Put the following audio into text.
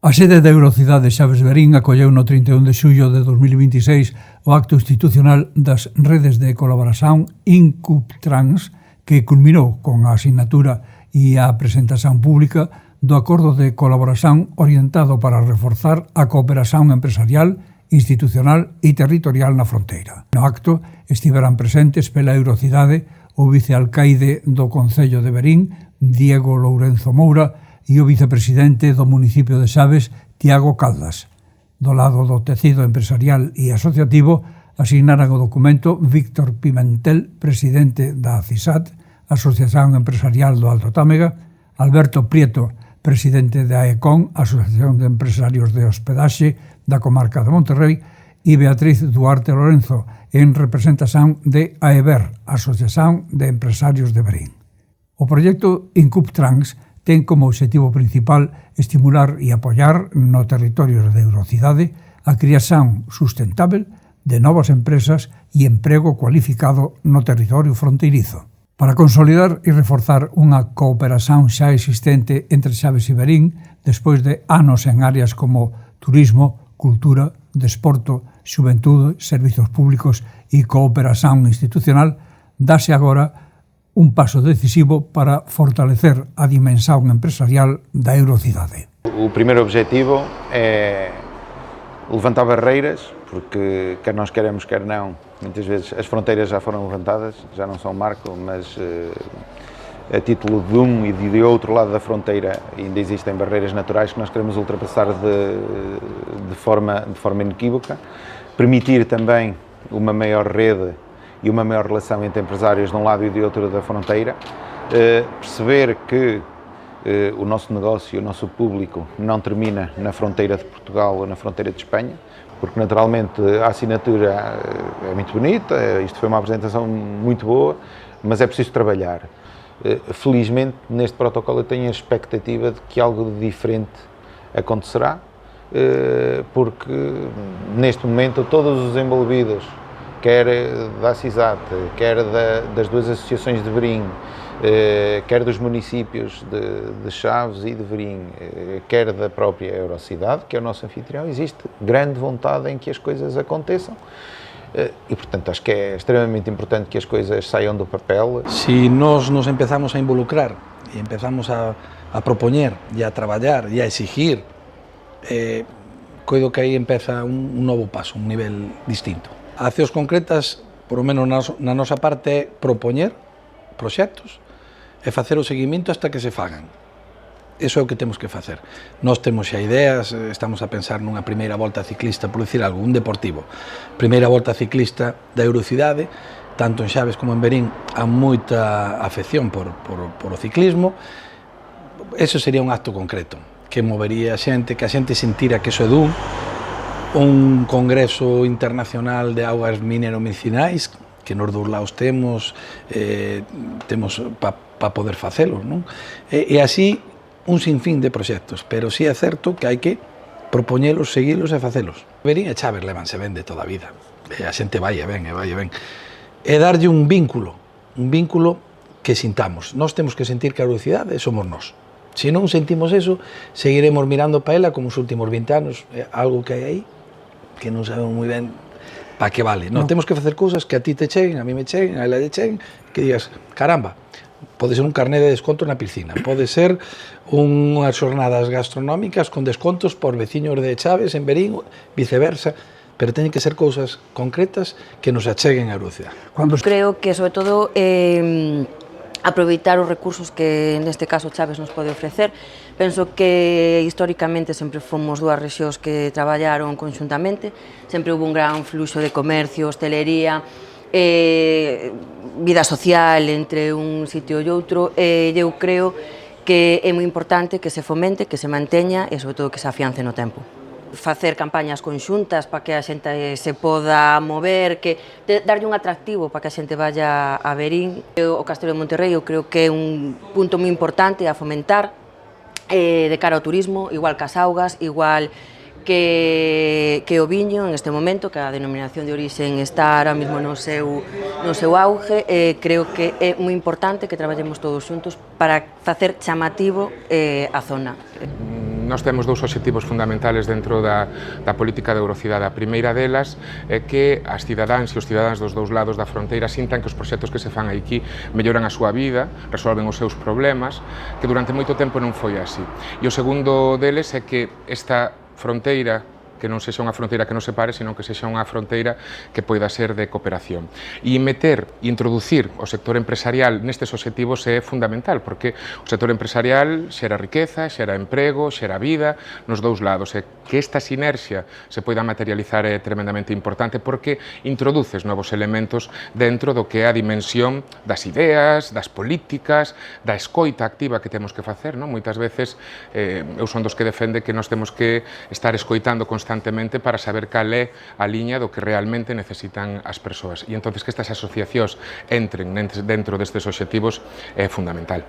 A sede da Eurocidade Chaves Verín acolleu no 31 de xullo de 2026 o acto institucional das redes de colaboración INCUPTRANS, que culminou con a asignatura e a presentación pública do acordo de colaboración orientado para reforzar a cooperación empresarial, institucional e territorial na fronteira. No acto estiveran presentes pela Eurocidade o vicealcaide do Concello de Verín, Diego Lourenzo Moura, e o vicepresidente do municipio de Chaves, Tiago Caldas. Do lado do tecido empresarial e asociativo, asignaran o documento Víctor Pimentel, presidente da ACISAT, Asociación Empresarial do Alto Támega, Alberto Prieto, presidente da AECON, Asociación de Empresarios de Hospedaxe da comarca de Monterrey, e Beatriz Duarte Lorenzo, en representación de AEBER, Asociación de Empresarios de Verín. O proxecto INCUPTRANS ten como objetivo principal estimular e apoiar no territorio da Eurocidade a creación sustentável de novas empresas e emprego cualificado no territorio fronteirizo. Para consolidar e reforzar unha cooperación xa existente entre Chaves e Verín, despois de anos en áreas como turismo, cultura, desporto, xuventude, servizos públicos e cooperación institucional, dáse agora un paso decisivo para fortalecer a dimensión empresarial da Eurocidade. O primeiro objetivo é levantar barreiras, porque quer nós queremos, quer não, muitas vezes as fronteiras já foram levantadas, já não são marco, mas a título de um e de outro lado da fronteira ainda existem barreiras naturais que nós queremos ultrapassar de forma inequívoca, permitir também uma maior rede e uma maior relação entre empresários de um lado e de outro da fronteira, perceber que o nosso negócio, o nosso público não termina na fronteira de Portugal ou na fronteira de Espanha, porque naturalmente a assinatura é muito bonita, isto foi uma apresentação muito boa, mas é preciso trabalhar. Felizmente, neste protocolo eu tenho a expectativa de que algo de diferente acontecerá, porque neste momento todos os envolvidos, quer da ACISAT, quer das duas associações de Verín, quer dos municípios de Chaves e de Verín, quer da própria Eurocidade, que é o nosso anfitrião, existe grande vontade em que as coisas aconteçam e, portanto, acho que é extremamente importante que as coisas saiam do papel. Se nós nos empezamos a involucrar e empezamos a propoñer e a traballar e a exigir, coido que aí empeza un novo paso, un nivel distinto. Accións concretas, por lo menos na nosa parte, é propoñer proxectos e facer o seguimento hasta que se fagan. Iso é o que temos que facer. Nós temos xa ideas, estamos a pensar nunha primeira volta ciclista, por dicir algo, un deportivo. Primeira volta ciclista da Eurocidade, tanto en Chaves como en Verín, há moita afección por o ciclismo. Eso sería un acto concreto, que movería a xente, que a xente sentira que eso é dun, un congreso internacional de augas minero-medicinais, que nos dos lados temos para poder facelo, non? E así un sinfín de proxectos, pero sí é certo que hai que propoñelos, seguilos e facelos. Verín e Chaves levanse ben de toda a vida, e a xente vai e ven, e darlle un vínculo que sintamos. Nós temos que sentir que a Eurocidade somos nós. Se non sentimos eso, seguiremos mirando para ela como os últimos 20 anos, algo que hai aí, que non sabemos moi ben para que vale. Non, temos que facer cousas que a ti te cheguen, a mí me cheguen, a ela lle cheguen, que digas, caramba, pode ser un carné de desconto na piscina, pode ser unhas xornadas gastronómicas con descontos por veciños de Chaves, en Verín, viceversa, pero teñen que ser cousas concretas que nos acheguen a Eurocidade. Creo que, sobre todo, aproveitar os recursos que neste caso Chaves nos pode ofrecer. Penso que históricamente sempre fomos dúas rexións que traballaron conxuntamente, sempre houve un gran fluxo de comercio, hostelería, vida social entre un sitio e outro, e eu creo que é moi importante que se fomente, que se manteña e sobre todo que se afiance no tempo. Facer campañas conxuntas para que a xente se poda mover, que darlle un atractivo para que a xente vaya a Verín. O Castelo de Monterrey eu creo que é un punto moi importante a fomentar de cara ao turismo, igual que as augas, igual que o viño en este momento, que a denominación de orixen está ahora mesmo no seu auge. Creo que é moi importante que traballemos todos xuntos para facer chamativo a zona. Nós temos dous obxectivos fundamentales dentro da política de Eurocidade. A primeira delas é que as cidadáns e os cidadáns dos dous lados da fronteira sintan que os proxectos que se fan aquí melloran a súa vida, resolven os seus problemas, que durante moito tempo non foi así. E o segundo deles é que esta fronteira que non sexa unha fronteira que nos separe, senón que sexa unha fronteira que poida ser de cooperación. E introducir o sector empresarial nestes obxectivos é fundamental, porque o sector empresarial xera riqueza, xera emprego, xera vida nos dous lados. E que esta sinerxia se poida materializar é tremendamente importante porque introduces novos elementos dentro do que é a dimensión das ideas, das políticas, da escoita activa que temos que facer. Moitas veces eu son dos que defende que nós temos que estar escoitando constantemente para saber cal é a liña do que realmente necesitan as persoas. E entonces que estas asociacións entren dentro destes obxectivos é fundamental.